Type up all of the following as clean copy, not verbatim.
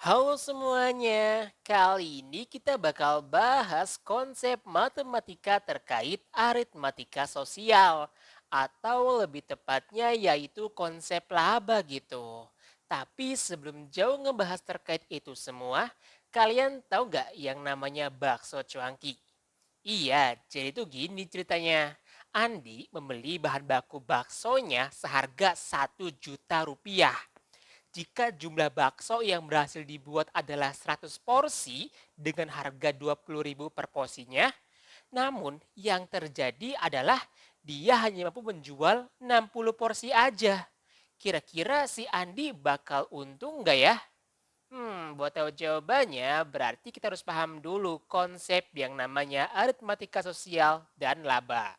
Halo semuanya, kali ini kita bakal bahas konsep matematika terkait aritmatika sosial atau lebih tepatnya yaitu konsep laba gitu. Tapi sebelum jauh ngebahas terkait itu semua, kalian tahu nggak yang namanya bakso cuanki? Iya, jadi itu gini ceritanya. Andi membeli bahan baku baksonya seharga 1 juta rupiah. Jika jumlah bakso yang berhasil dibuat adalah 100 porsi dengan harga 20.000 per porsinya, namun yang terjadi adalah dia hanya mampu menjual 60 porsi aja. Kira-kira si Andi bakal untung nggak ya? Buat tahu jawabannya berarti kita harus paham dulu konsep yang namanya aritmatika sosial dan laba.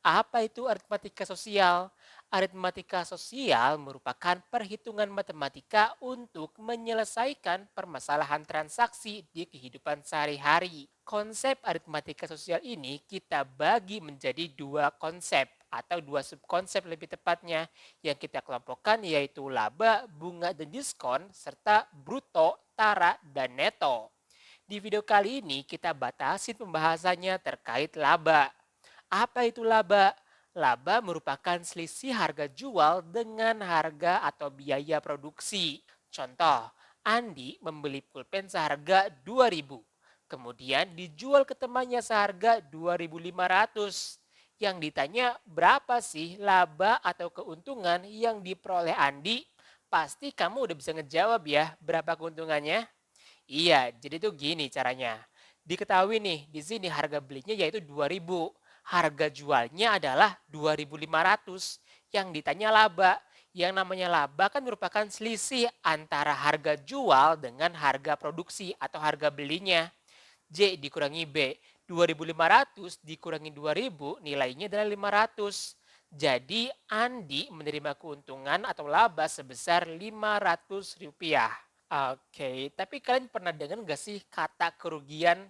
Apa itu aritmatika sosial? Aritmatika sosial merupakan perhitungan matematika untuk menyelesaikan permasalahan transaksi di kehidupan sehari-hari. Konsep aritmatika sosial ini kita bagi menjadi dua konsep atau dua subkonsep lebih tepatnya yang kita kelompokkan yaitu laba, bunga, dan diskon serta bruto, tara, dan neto. Di video kali ini kita batasin pembahasannya terkait laba. Apa itu laba? Laba merupakan selisih harga jual dengan harga atau biaya produksi. Contoh, Andi membeli pulpen seharga 2.000, kemudian dijual ke temannya seharga 2.500. Yang ditanya berapa sih laba atau keuntungan yang diperoleh Andi? Pasti kamu udah bisa ngejawab ya berapa keuntungannya. Iya, jadi tuh gini caranya. Diketahui nih, di sini harga belinya yaitu 2.000. Harga jualnya adalah 2.500. Yang ditanya laba. Yang namanya laba kan merupakan selisih antara harga jual dengan harga produksi atau harga belinya. J dikurangi B. 2.500 dikurangi 2.000 nilainya adalah 500. Jadi Andi menerima keuntungan atau laba sebesar 500 rupiah. Oke, tapi kalian pernah dengar nggak sih kata kerugian?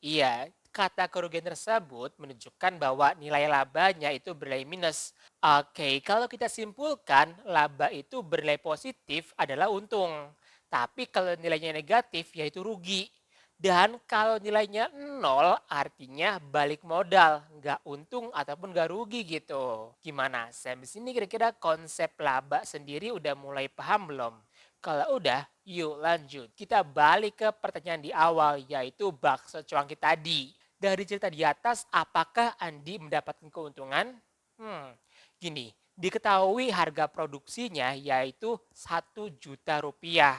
Iya, kata kerugian tersebut menunjukkan bahwa nilai labanya itu bernilai minus. Oke, kalau kita simpulkan laba itu bernilai positif adalah untung. Tapi kalau nilainya negatif yaitu rugi. Dan kalau nilainya nol artinya balik modal, nggak untung ataupun nggak rugi gitu. Gimana? Sampai sini kira-kira konsep laba sendiri udah mulai paham belum? Kalau udah, yuk lanjut. Kita balik ke pertanyaan di awal, yaitu bakso cuanki tadi. Dari cerita di atas, apakah Andi mendapatkan keuntungan? Hmm, Gini, diketahui harga produksinya yaitu 1 juta rupiah.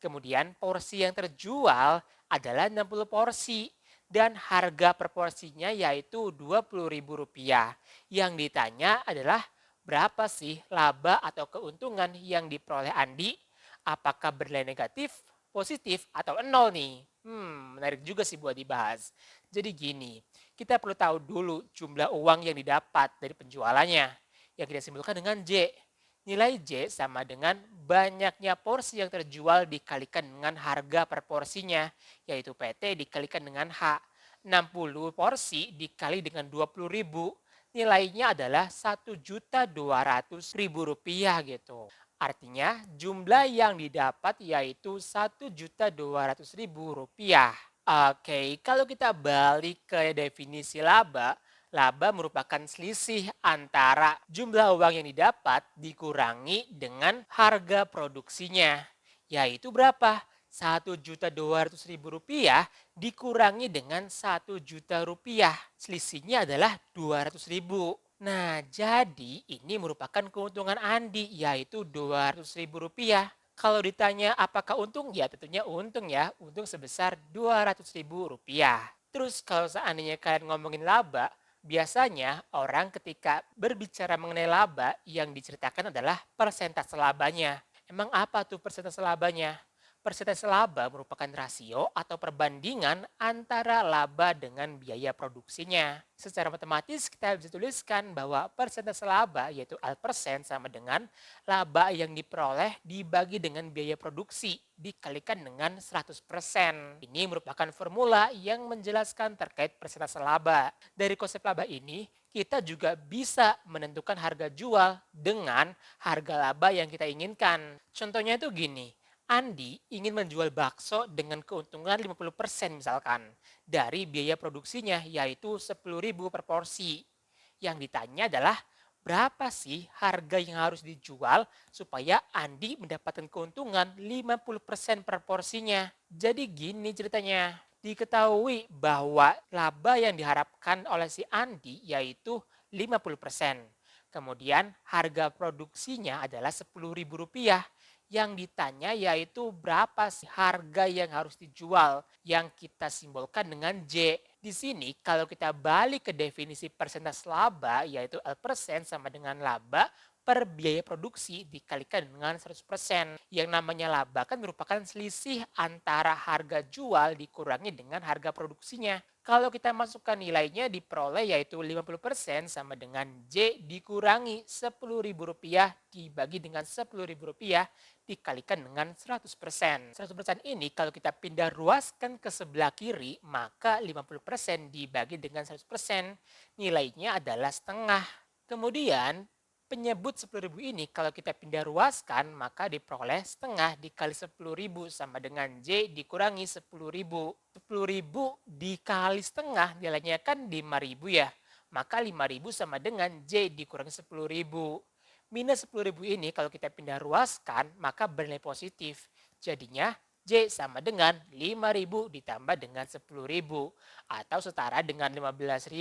Kemudian porsi yang terjual adalah 60 porsi dan harga per porsinya yaitu 20.000 rupiah. Yang ditanya adalah berapa sih laba atau keuntungan yang diperoleh Andi? Apakah bernilai negatif, positif, atau nol nih? Menarik juga sih buat dibahas. Jadi gini, kita perlu tahu dulu jumlah uang yang didapat dari penjualannya. Yang kita simpulkan dengan J. Nilai J sama dengan banyaknya porsi yang terjual dikalikan dengan harga per porsinya, yaitu PT dikalikan dengan H. 60 porsi dikali dengan 20.000, nilainya adalah 1.200.000 rupiah gitu. Artinya jumlah yang didapat yaitu 1.200.000 rupiah. Oke, kalau kita balik ke definisi laba, laba merupakan selisih antara jumlah uang yang didapat dikurangi dengan harga produksinya. Yaitu berapa? 1.200.000 rupiah dikurangi dengan 1 juta rupiah. Selisihnya adalah 200.000. Nah, jadi ini merupakan keuntungan Andi yaitu 200.000 rupiah. Kalau ditanya apakah untung? Ya tentunya untung ya. Untung sebesar 200.000 rupiah. Terus kalau seandainya kalian ngomongin laba, biasanya orang ketika berbicara mengenai laba yang diceritakan adalah persentase labanya. Emang apa tuh persentase labanya? Persentase laba merupakan rasio atau perbandingan antara laba dengan biaya produksinya. Secara matematis kita bisa tuliskan bahwa persentase laba yaitu L% sama dengan laba yang diperoleh dibagi dengan biaya produksi dikalikan dengan 100%. Ini merupakan formula yang menjelaskan terkait persentase laba. Dari konsep laba ini, kita juga bisa menentukan harga jual dengan harga laba yang kita inginkan. Contohnya itu gini, Andi ingin menjual bakso dengan keuntungan 50% misalkan dari biaya produksinya yaitu 10.000 per porsi. Yang ditanya adalah berapa sih harga yang harus dijual supaya Andi mendapatkan keuntungan 50% per porsinya. Jadi gini ceritanya. Diketahui bahwa laba yang diharapkan oleh si Andi yaitu 50%. Kemudian harga produksinya adalah Rp10.000. Yang ditanya yaitu berapa sih harga yang harus dijual yang kita simbolkan dengan J. Di sini kalau kita balik ke definisi persentase laba yaitu L% sama dengan laba per biaya produksi dikalikan dengan 100%. Yang namanya laba kan merupakan selisih antara harga jual dikurangi dengan harga produksinya. Kalau kita masukkan nilainya diperoleh yaitu 50% sama dengan J dikurangi Rp10.000 dibagi dengan Rp10.000 dikalikan dengan 100%. 100% ini kalau kita pindah ruaskan ke sebelah kiri, maka 50% dibagi dengan 100% nilainya adalah setengah. Kemudian penyebut 10.000 ini kalau kita pindah ruaskan maka diperoleh setengah dikali 10.000 sama dengan J dikurangi 10.000. 10.000 dikali setengah nilainya kan 5.000 ya. Maka 5.000 sama dengan J dikurangi 10.000. Minus 10.000 ini kalau kita pindah ruaskan maka bernilai positif. Jadinya J sama dengan 5.000 ditambah dengan 10.000 atau setara dengan 15.000.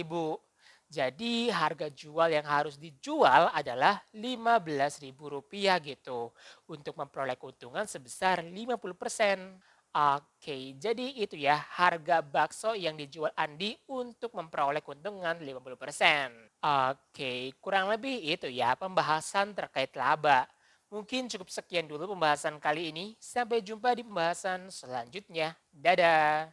Jadi harga jual yang harus dijual adalah Rp15.000 gitu untuk memperoleh keuntungan sebesar 50%. Oke, jadi itu ya harga bakso yang dijual Andi untuk memperoleh keuntungan 50%. Oke, kurang lebih itu ya pembahasan terkait laba. Mungkin cukup sekian dulu pembahasan kali ini. Sampai jumpa di pembahasan selanjutnya. Dadah.